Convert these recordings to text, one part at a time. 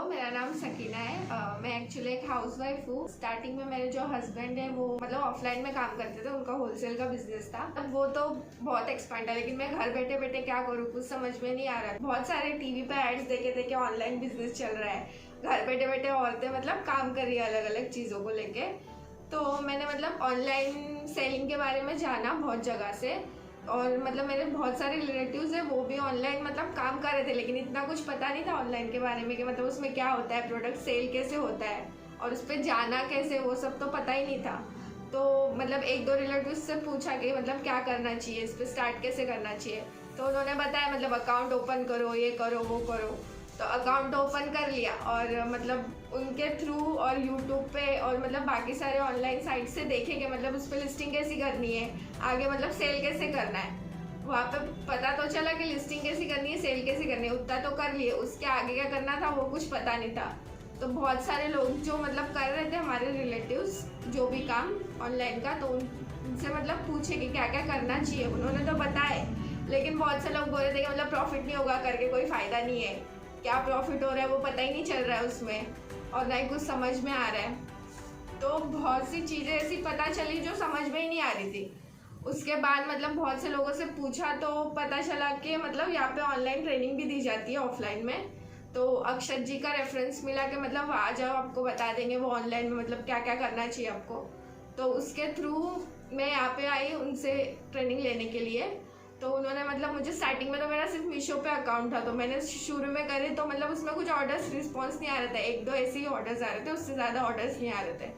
मेरा नाम सकीना है। मैं एक्चुअली एक हाउसवाइफ हूँ। स्टार्टिंग में मेरे जो हस्बैंड है वो मतलब ऑफलाइन में काम करते थे, उनका होलसेल का बिजनेस था। अब वो तो बहुत एक्सपेंड है, लेकिन मैं घर बैठे बैठे क्या करूँ, कुछ समझ में नहीं आ रहा है। बहुत सारे टीवी पे एड्स देखे थे कि ऑनलाइन बिजनेस चल रहा है, घर बैठे बैठे औरतें मतलब काम कर रही है अलग अलग चीज़ों को लेके। तो मैंने मतलब ऑनलाइन सेलिंग के बारे में जाना बहुत जगह से, और मतलब मेरे बहुत सारे रिलेटिव्स हैं वो भी ऑनलाइन मतलब काम कर रहे थे, लेकिन इतना कुछ पता नहीं था ऑनलाइन के बारे में कि मतलब उसमें क्या होता है, प्रोडक्ट सेल कैसे होता है और उस पर जाना कैसे, वो सब तो पता ही नहीं था। तो मतलब एक दो रिलेटिव्स से पूछा कि मतलब क्या करना चाहिए, इस पर स्टार्ट कैसे करना चाहिए। तो उन्होंने बताया मतलब अकाउंट ओपन करो, ये करो वो करो। तो अकाउंट ओपन कर लिया और मतलब उनके थ्रू और यूट्यूब पे और मतलब बाकी सारे ऑनलाइन साइट से देखेंगे मतलब उस पर लिस्टिंग कैसी करनी है, आगे मतलब सेल कैसे करना है। वहाँ पे पता तो चला कि लिस्टिंग कैसी करनी है, सेल कैसी करनी है, उतना तो कर लिए, उसके आगे क्या करना था वो कुछ पता नहीं था। तो बहुत सारे लोग जो मतलब कर रहे थे हमारे रिलेटिव्स जो भी काम ऑनलाइन का, तो उनसे मतलब पूछे कि क्या क्या करना चाहिए। उन्होंने तो बताए, लेकिन बहुत से लोग बोल रहे थे कि मतलब प्रॉफिट नहीं होगा करके, कोई फ़ायदा नहीं है, क्या प्रॉफिट हो रहा है वो पता ही नहीं चल रहा है उसमें, और ना ही कुछ समझ में आ रहा है। तो बहुत सी चीज़ें ऐसी पता चली जो समझ में ही नहीं आ रही थी। उसके बाद मतलब बहुत से लोगों से पूछा तो पता चला कि मतलब यहाँ पे ऑनलाइन ट्रेनिंग भी दी जाती है ऑफलाइन में। तो अक्षत जी का रेफरेंस मिला कि मतलब आ जाओ, आपको बता देंगे वो ऑनलाइन में मतलब क्या क्या करना चाहिए आपको। तो उसके थ्रू मैं यहाँ पे आई उनसे ट्रेनिंग लेने के लिए। तो उन्होंने मतलब मुझे स्टार्टिंग में तो मेरा सिर्फ मीशो पे अकाउंट था, तो मैंने शुरू में करे तो मतलब उसमें कुछ ऑर्डर्स रिस्पॉन्स नहीं आ रहा था, एक दो ऐसे ही ऑर्डर्स आ रहे थे, उससे ज़्यादा ऑर्डर्स नहीं आ रहे थे।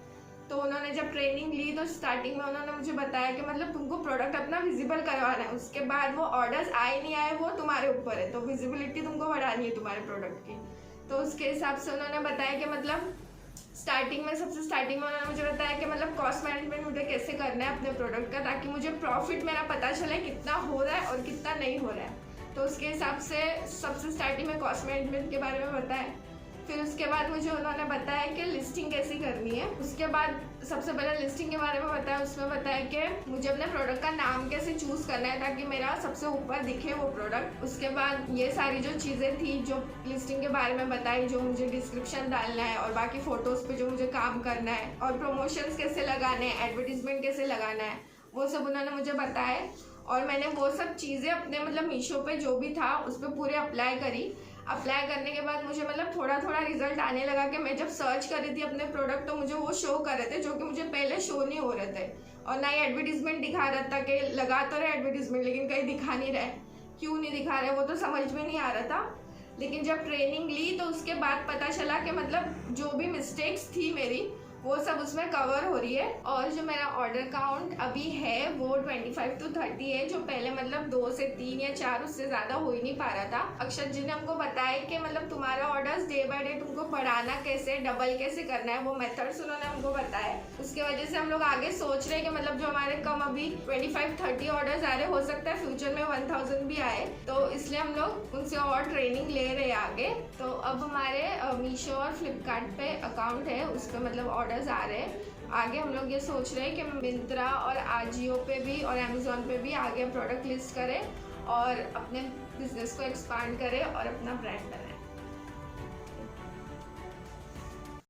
तो उन्होंने जब ट्रेनिंग ली तो स्टार्टिंग में उन्होंने मुझे बताया कि मतलब तुमको प्रोडक्ट अपना विजिबल करवाना है, उसके बाद वो ऑर्डर्स आए नहीं आए वो तुम्हारे ऊपर है, तो विजिबिलिटी तुमको बढ़ानी है तुम्हारे प्रोडक्ट की। तो उसके हिसाब से उन्होंने बताया कि मतलब स्टार्टिंग में सबसे स्टार्टिंग में उन्होंने मुझे बताया कि मतलब कॉस्ट मैनेजमेंट मुझे कैसे करना है अपने प्रोडक्ट का, ताकि मुझे प्रॉफिट मेरा पता चले कितना हो रहा है और कितना नहीं हो रहा है। तो उसके हिसाब से सबसे स्टार्टिंग में कॉस्ट मैनेजमेंट के बारे में बताया। फिर उसके बाद मुझे उन्होंने बताया कि लिस्टिंग कैसी करनी है। उसके बाद सबसे पहले लिस्टिंग के बारे में बताया, उसमें बताया कि मुझे अपने प्रोडक्ट का नाम कैसे चूज़ करना है ताकि मेरा सबसे ऊपर दिखे वो प्रोडक्ट। उसके बाद ये सारी जो चीज़ें थी जो लिस्टिंग के बारे में बताई, जो मुझे डिस्क्रिप्शन डालना है और बाकी फ़ोटोज़ पे जो मुझे काम करना है, और प्रमोशंस कैसे लगाने हैं, एडवर्टीजमेंट कैसे लगाना है, वो सब उन्होंने मुझे बताया। और मैंने वो सब चीज़ें अपने मतलब मीशो पे जो भी था उस पर पूरे अप्लाई करी। अप्लाई करने के बाद मुझे मतलब थोड़ा थोड़ा रिजल्ट आने लगा कि मैं जब सर्च कर रही थी अपने प्रोडक्ट तो मुझे वो शो कर रहे थे जो कि मुझे पहले शो नहीं हो रहे थे, और ना ही एडवर्टीजमेंट दिखा रहा था कि लगा तो रहे एडवर्टीजमेंट लेकिन कहीं दिखा नहीं रहा है, क्यों नहीं दिखा रहे वो तो समझ में नहीं आ रहा था। लेकिन जब ट्रेनिंग ली तो उसके बाद पता चला कि मतलब जो भी मिस्टेक्स थी मेरी वो सब उसमें कवर हो रही है। और जो मेरा ऑर्डर काउंट अभी है वो 25 to 30 है, जो पहले मतलब 2 से 3 या 4 उससे ज़्यादा हो ही नहीं पा रहा था। अक्षत जी ने हमको बताया कि मतलब तुम्हारा ऑर्डर्स डे बाय डे तुमको बढ़ाना कैसे, डबल कैसे करना है, वो मेथड्स उन्होंने हमको बताया। उसकी वजह से हम लोग आगे सोच रहे हैं कि मतलब जो हमारे कम अभी 25-30 ऑर्डर्स आ रहे, हो सकता है फ्यूचर में 1000 भी आए, तो इसलिए हम लोग उनसे और ट्रेनिंग ले रहे हैं आगे। तो अब हमारे मीशो और फ्लिपकार्ट पे अकाउंट है, उस पर मतलब ऑर्डर्स आ रहे हैं। आगे हम लोग ये सोच रहे हैं कि मिंत्रा और आजियो पे भी और अमेज़ॉन पे भी आगे प्रोडक्ट लिस्ट करें और अपने बिजनेस को एक्सपांड करें और अपना ब्रांड बनाएं।